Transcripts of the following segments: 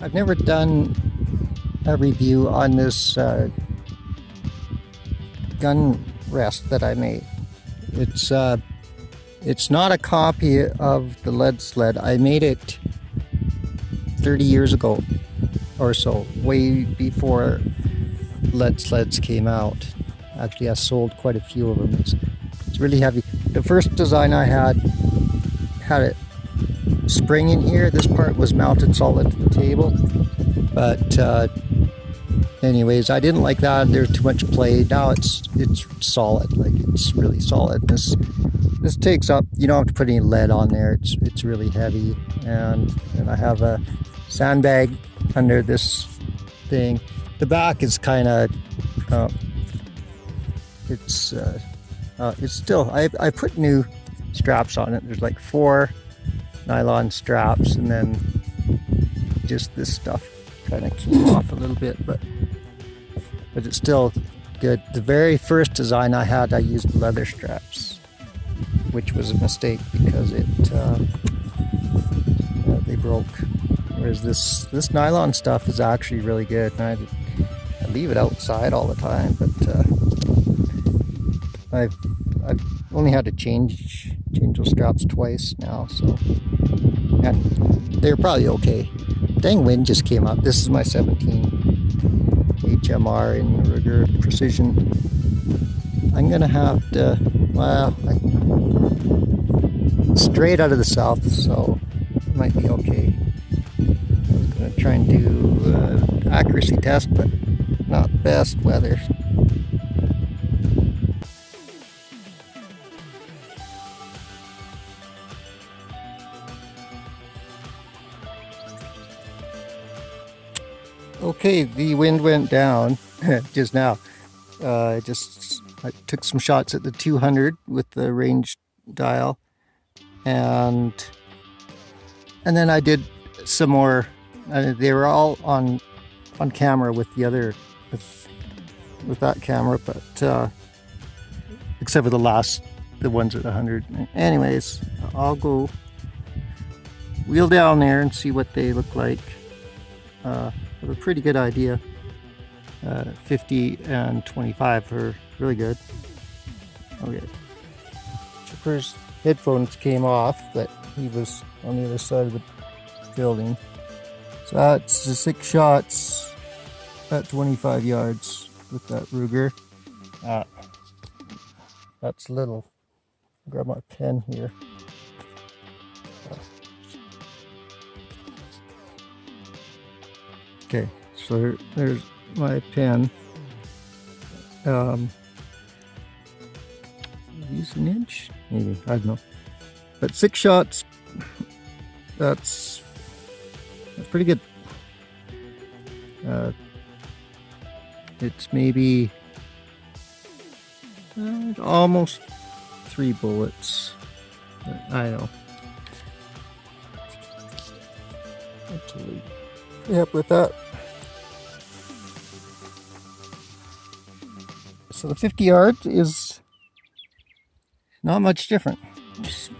I've never done a review on this gun rest that I made. It's not a copy of the lead sled. I made it 30 years ago or so, way before lead sleds came out. Actually, I sold quite a few of them. It's really heavy. The first design I had it spring in here. This part was mounted solid to the table, but anyways, I didn't like that. There's too much play. Now it's solid, like it's really solid. This takes up, you don't have to put any lead on there. It's really heavy, and I have a sandbag under this thing. The back is kind of it's still, I put new straps on it. There's like 4 nylon straps, and then just this stuff kind of came off a little bit, but it's still good. The very first design I had, I used leather straps, which was a mistake because they broke. Whereas this nylon stuff is actually really good, and I leave it outside all the time, but I've only had to change those straps twice now, so, and they're probably okay. Dang, wind just came up. This is my 17 HMR and Ruger Precision. I'm gonna have to, well, straight out of the south, so it might be okay. I was gonna try and do accuracy test, but not best weather. Okay, the wind went down just now. I took some shots at the 200 with the range dial, and then I did some more. They were all on camera with the other with that camera, but except for the ones at 100. Anyways, I'll go wheel down there and see what they look like. I have a pretty good idea. 50 and 25 are really good. Okay. Chipper's headphones came off, but he was on the other side of the building. So that's the 6 shots at 25 yards with that Ruger. That's little. Grab my pen here. Okay, so there's my pen. Use an inch? Maybe, I don't know. But 6 shots, that's pretty good. It's maybe almost 3 bullets. I know. Totally happy with that. So the 50 yards is not much different.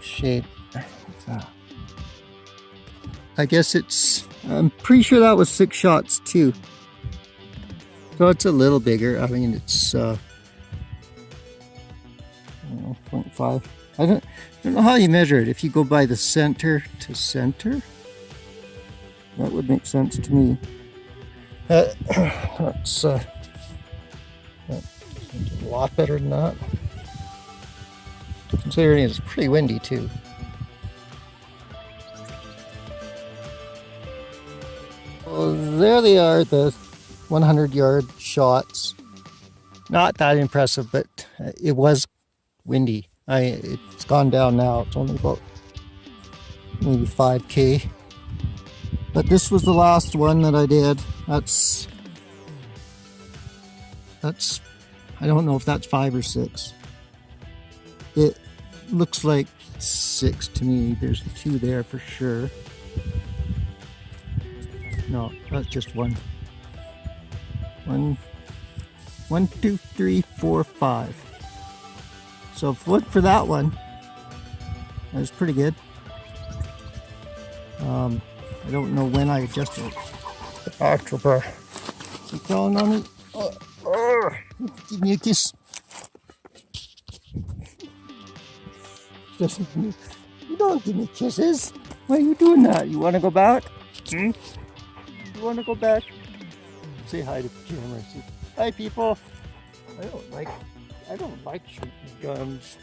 Shade. I guess I'm pretty sure that was 6 shots too. So it's a little bigger. I mean, it's I don't know, 0.5. I don't know how you measure it. If you go by the center to center, that would make sense to me. That's a lot better than that. Considering it's pretty windy too. Well, there they are, the 100-yard shots. Not that impressive, but it was windy. It's gone down now. It's only about maybe 5K. But this was the last one that I did. That's I don't know if that's 5 or 6. It looks like 6 to me. There's 2 there for sure. No, that's just 1. 1, 2, 3, 4, 5. So if look for that one, that was pretty good. I don't know when I adjusted October. You crawling on me? Give me a kiss. You don't give me kisses. Why are you doing that? You want to go back? You want to go back? Say hi to the camera. Say, hi, people. I don't like shooting guns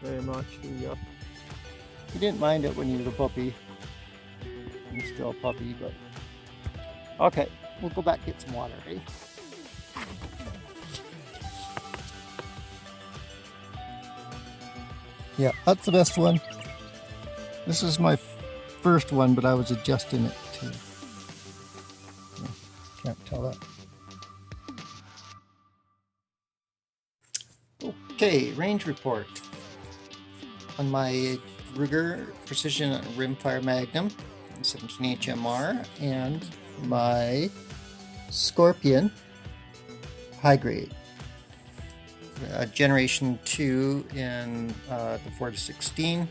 very much, do you? You didn't mind it when you were a puppy. I'm still a puppy, but okay, we'll go back and get some water, eh? Yeah, that's the best one. This is my first one, but I was adjusting it too. Can't tell that. Okay, range report on my Ruger Precision Rimfire Magnum 17 HMR and my Scorpion high grade. Generation 2 in the 4-16.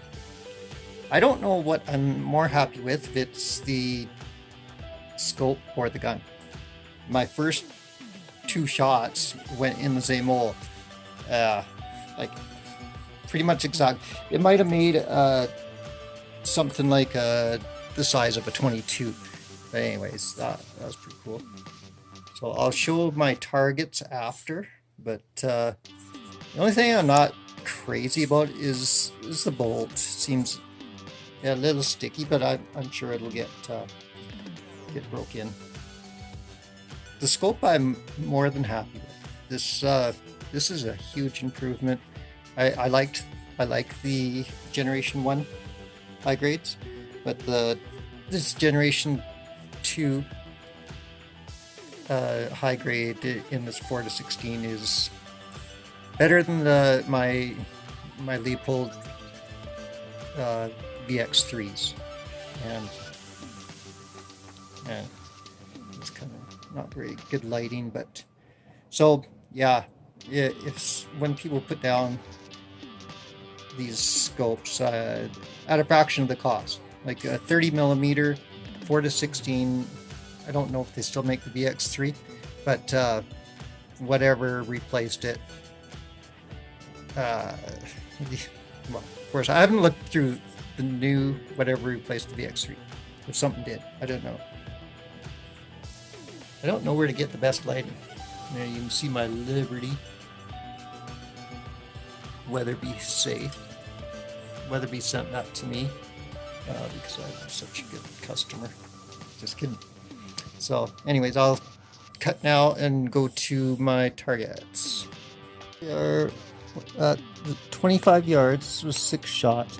I don't know what I'm more happy with, if it's the scope or the gun. My first 2 shots went in the same hole. Like pretty much exact. It might have made something like the size of a 22. But anyways, that was pretty cool. So I'll show my targets after. But the only thing I'm not crazy about is the bolt. It seems a little sticky, but I'm sure it'll get broke in. The scope I'm more than happy with. This is a huge improvement. I like the Generation 1 high grades, but this Generation 2 high grade in this 4-16 is better than my Leopold VX3s, and it's kind of not very good lighting. But so yeah, if when people put down these scopes at a fraction of the cost, like a 30mm 4-16. I don't know if they still make the VX3, but whatever replaced it. Well, of course, I haven't looked through the new whatever replaced the VX3. If something did, I don't know. I don't know where to get the best lighting. There you can see my Liberty. Weatherby safe. Weatherby sent that to me because I'm such a good customer. Just kidding. So anyways, I'll cut now and go to my targets. We are at 25 yards. This was 6 shots.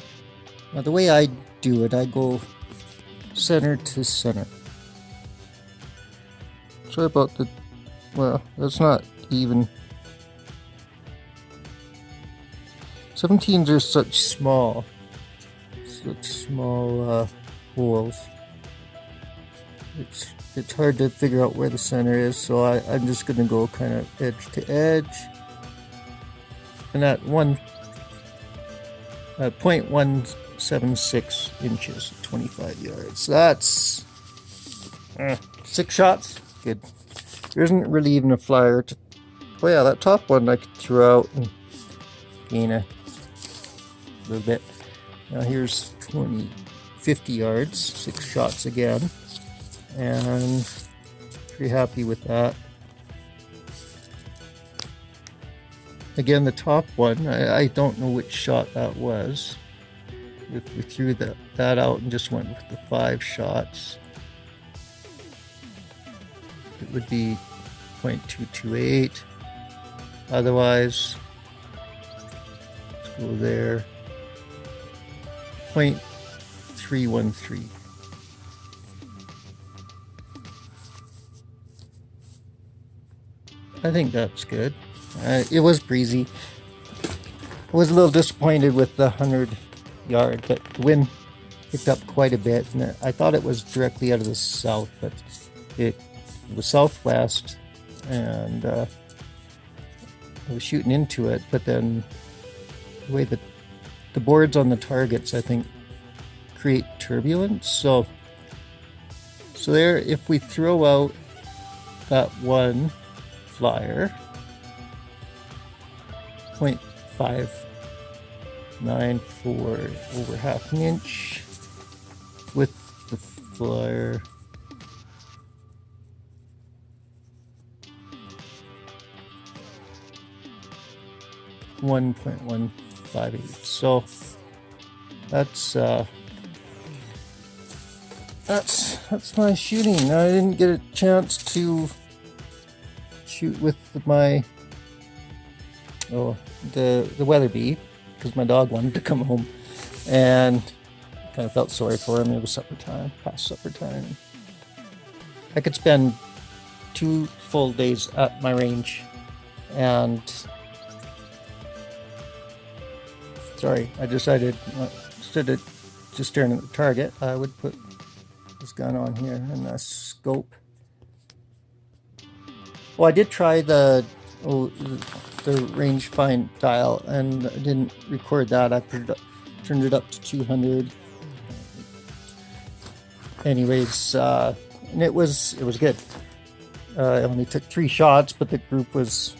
Now the way I do it, I go center to center. Sorry about the, well, that's not even. 17s are such small holes. It's hard to figure out where the center is, so I'm just going to go kind of edge to edge. And at 0.176 inches, 25 yards. That's 6 shots. Good. There isn't really even a flyer to. Oh yeah, that top one I could throw out and gain a little bit. Now here's 50 yards, 6 shots again. And pretty happy with that. Again, the top one, I don't know which shot that was. If we threw that out and just went with the 5 shots, it would be 0.228. Otherwise, let's go there, 0.313. I think that's good. It was breezy. I was a little disappointed with the 100 yard, but the wind picked up quite a bit, and I thought it was directly out of the south, but it was southwest, and I was shooting into it, but then the way that the boards on the targets, I think, create turbulence, so So there, if we throw out that one flyer, 0.594 over half an inch with the flyer. .158. So that's my shooting. I didn't get a chance to shoot with my the Weatherby because my dog wanted to come home, and kind of felt sorry for him. It was supper time, past supper time. I could spend 2 full days at my range, and sorry, I decided instead of just staring at the target, I would put this gun on here and a scope. Well, I did try the range find dial, and I didn't record that. I turned it up to 200. Anyways, and it was good. I only took 3 shots, but the group was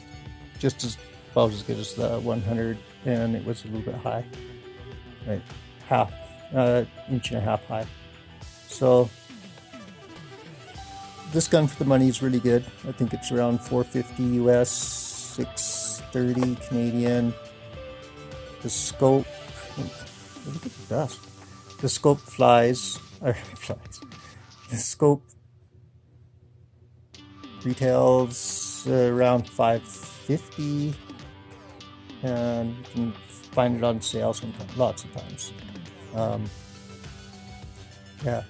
just about as good as the 100, and it was a little bit high, right? Inch and a half high. So this gun for the money is really good. I think it's around $450 US, $630 Canadian. The scope, look at the dust. The scope flies. The scope retails around $550, and you can find it on sale sometimes, lots of times. Yeah,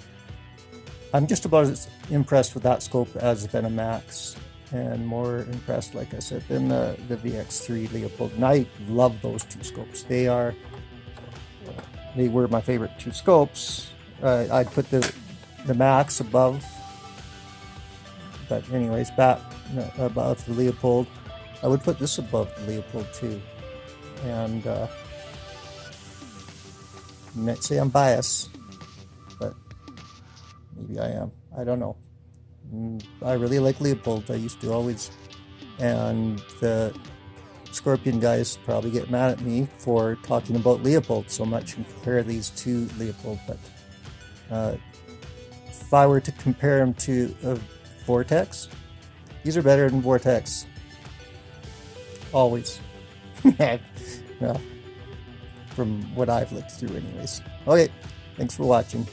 I'm just about as impressed with that scope as the Venom Max, and more impressed, like I said, than the VX3 Leopold. And I love those 2 scopes. They were my favorite 2 scopes. I'd put the Max above, but anyways, above the Leopold. I would put this above the Leopold too. And you might say I'm biased, but maybe I am. I don't know. I really like Leopold. I used to always. And the Scorpion guys probably get mad at me for talking about Leopold so much and compare these to Leopold. But if I were to compare them to a Vortex, these are better than Vortex. Always. Well, from what I've looked through anyways. Okay, thanks for watching.